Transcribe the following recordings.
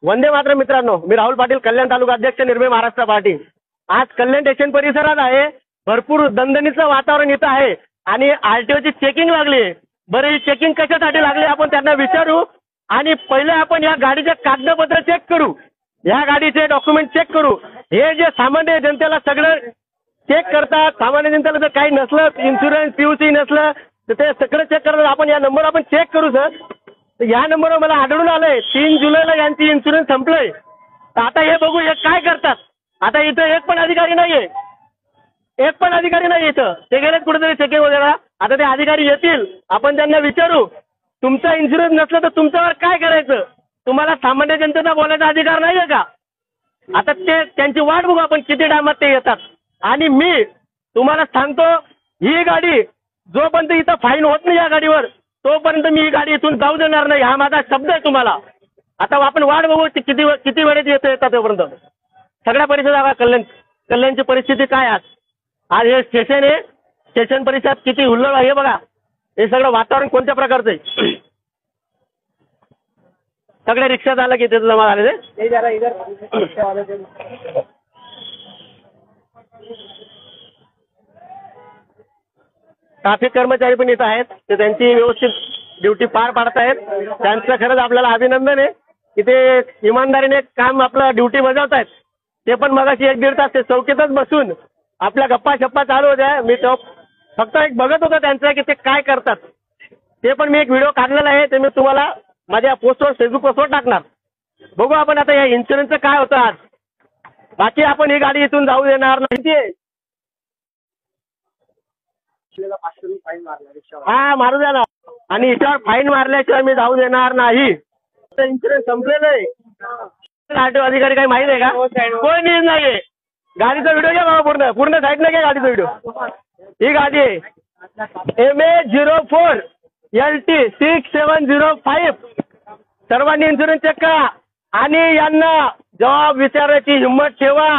वंदे मातरम मित्रांनो, मी राहुल पाटील, कल्याण तालुका अध्यक्ष, निर्भय महाराष्ट्र पार्टी। आज कल्याण स्टेशन परिसरात आहे, भरपूर दणदणीचं वातावरण इथं आहे आणि आरटीओची चेकिंग लागली। बरं, ही चेकिंग कशासाठी लागली आपण त्यांना विचारू आणि पहिले आपण या गाडीचे कागदपत्र चेक करू, या गाडीचे डॉक्युमेंट चेक करू। हे जे सामान्य जनतेला सगळं चेक करतात, सामान्य जनतेला जर काही नसलं, इन्शुरन्स पीयूसी नसलं तर ते सगळं चेक करतात। आपण या नंबर आपण चेक करू सर। तर या नंबरवर मला आढळून आलंय 3 जुलैला यांची इन्शुरन्स संपलंय। तर आता हे बघू हे काय करतात। आता इथं एक पण अधिकारी नाहीये, एक पण अधिकारी नाही इथं, ते गेलेत कुठेतरी चेकिंग वगैरे। आता ते अधिकारी येतील, आपण त्यांना विचारू तुमचा इन्शुरन्स नसलं तर तुमच्यावर काय करायचं, तुम्हाला सामान्य जनतेचा बोलायचा अधिकार नाहीये का? आता ते त्यांची वाट बघू आपण किती टायमात ते येतात। आणि मी तुम्हाला सांगतो, ही गाडी जोपर्यंत इथं फाईन होत नाही या गाडीवर तोपर्यंत मी ही गाडी इथून जाऊ देणार नाही, हा माझा शब्द आहे तुम्हाला। आता आपण वाट बघू किती वेळेत येतात तोपर्यंत। सगळ्या परिसरात कल्याणची परिस्थिती काय आज हे स्टेशन आहे, स्टेशन परिसरात किती हुल्लड आहे बघा। हे सगळं वातावरण कोणत्या प्रकारचं आहे। सगळे रिक्षा झालं की तिथे जमा झाले ट्रॅफिक कर्मचारी पण इथं आहेत, ते त्यांची व्यवस्थित ड्युटी पार पाडत आहेत। त्यांचं खरंच आपल्याला अभिनंदन आहे की ते इमानदारीने काम आपलं ड्युटी बजावत आहेत। ते पण मगाशी 1-1.5 तास ते चौकीतच बसून आपल्या गप्पा शप्पा चालू होत्या। मी तो फक्त एक बघत होतो त्यांचं की ते काय करतात। ते पण मी एक व्हिडिओ काढलेला आहे, ते मी तुम्हाला माझ्या पोस्टवर फेसबुक पोस्टवर टाकणार। बघू आपण आता या इन्शुरन्सचं काय होतं आज। बाकी आपण ही गाडी इथून जाऊ देणार नाही। हा मारू द्या ना, आणि याच्यावर फाईन मारल्याशिवाय मी जाऊ देणार नाही। इन्शुरन्स संपलेलं आहे। आरटीओ अधिकारी काही माहिती आहे का? कोणी नाही। गाडीचा व्हिडिओ घ्या बाबा, पूर्ण साईडने घ्या गाडीचा व्हिडिओ। ही गाडी आहे MA04 LT 6705। सर्वांनी इन्शुरन्स चेक करा आणि यांना जबाब विचारायची हिंमत ठेवा,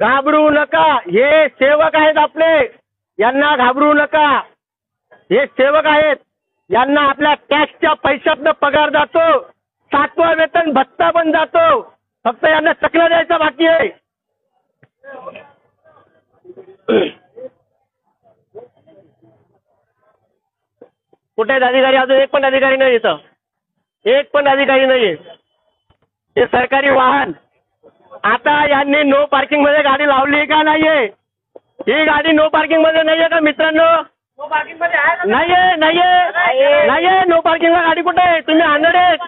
घाबरू नका। हे सेवक आहेत आपले, यांना घाबरू नका। हे सेवक आहेत, यांना आपल्या टॅक्सच्या पैशातनं पगार जातो, 7वं वेतन भत्ता पण जातो, फक्त यांना चकला द्यायचा बाकी आहे। कुठे अधिकारी? अजून एक पण अधिकारी नाही इथं, एक पण अधिकारी नाहीये। हे सरकारी वाहन। आता यांनी नो पार्किंग मध्ये गाडी लावली का नाहीये? ही गाडी नो पार्किंग मध्ये नाहीये का मित्रांनो? नो पार्किंग मध्ये नाहीये, नाहीये, नाहीये। नो पार्किंगला गाडी कुठे आहे? तुम्ही आंधळे आहेत।